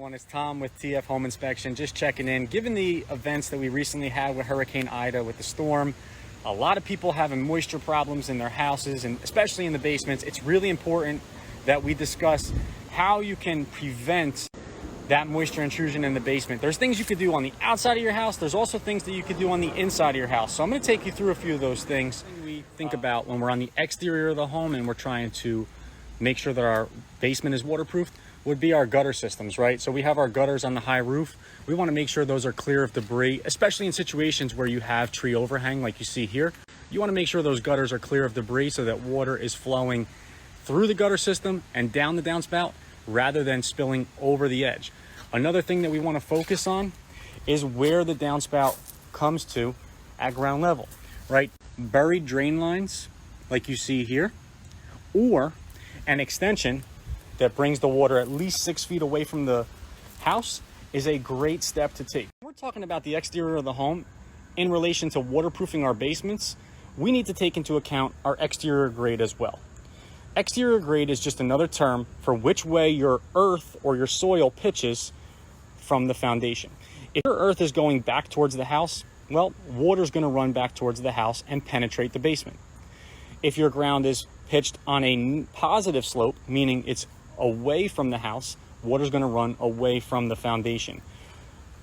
everyone, it's Tom with TF Home Inspection, just checking in. Given the events that we recently had with Hurricane Ida, with the storm, a lot of people having moisture problems in their houses and especially in the basements. It's really important that we discuss how you can prevent that moisture intrusion in the basement. There's things you could do on the outside of your house. There's also things that you could do on the inside of your house. So I'm going to take you through a few of those things we think about when we're on the exterior of the home and we're trying to make sure that our basement is waterproof. Would be our gutter systems, right? So we have our gutters on the high roof. We want to make sure those are clear of debris, especially in situations where you have tree overhang like you see here. You want to make sure those gutters are clear of debris so that water is flowing through the gutter system and down the downspout rather than spilling over the edge. Another thing that we want to focus on is where the downspout comes to at ground level, right? Buried drain lines like you see here, or an extension that brings the water at least 6 feet away from the house is a great step to take. We're talking about the exterior of the home in relation to waterproofing our basements. We need to take into account our exterior grade as well. Exterior grade is just another term for which way your earth or your soil pitches from the foundation. If your earth is going back towards the house, well, water is going to run back towards the house and penetrate the basement. If your ground is pitched on a positive slope, meaning it's away from the house, water is going to run away from the foundation.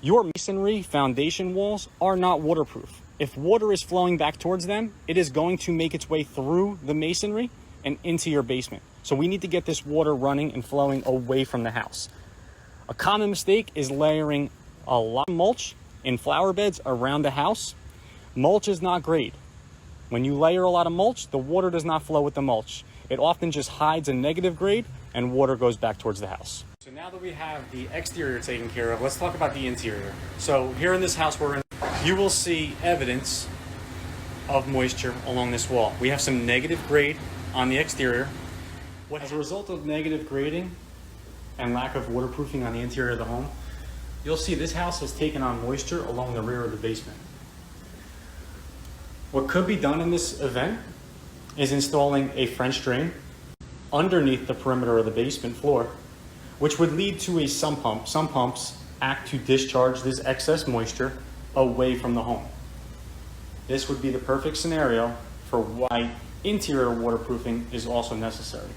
Your masonry foundation walls are not waterproof. If water is flowing back towards them, it is going to make its way through the masonry and into your basement. So we need to get this water running and flowing away from the house. A common mistake is layering a lot of mulch in flower beds around the house. Mulch is not great. When you layer a lot of mulch, the water does not flow with the mulch. It often just hides a negative grade and water goes back towards the house. So now that we have the exterior taken care of, let's talk about the interior. So here in this house we're in, you will see evidence of moisture along this wall. We have some negative grade on the exterior. As a result of negative grading and lack of waterproofing on the interior of the home, you'll see this house has taken on moisture along the rear of the basement. What could be done in this event is installing a French drain underneath the perimeter of the basement floor, which would lead to a sump pump. Some pumps act to discharge this excess moisture away from the home. This would be the perfect scenario for why interior waterproofing is also necessary.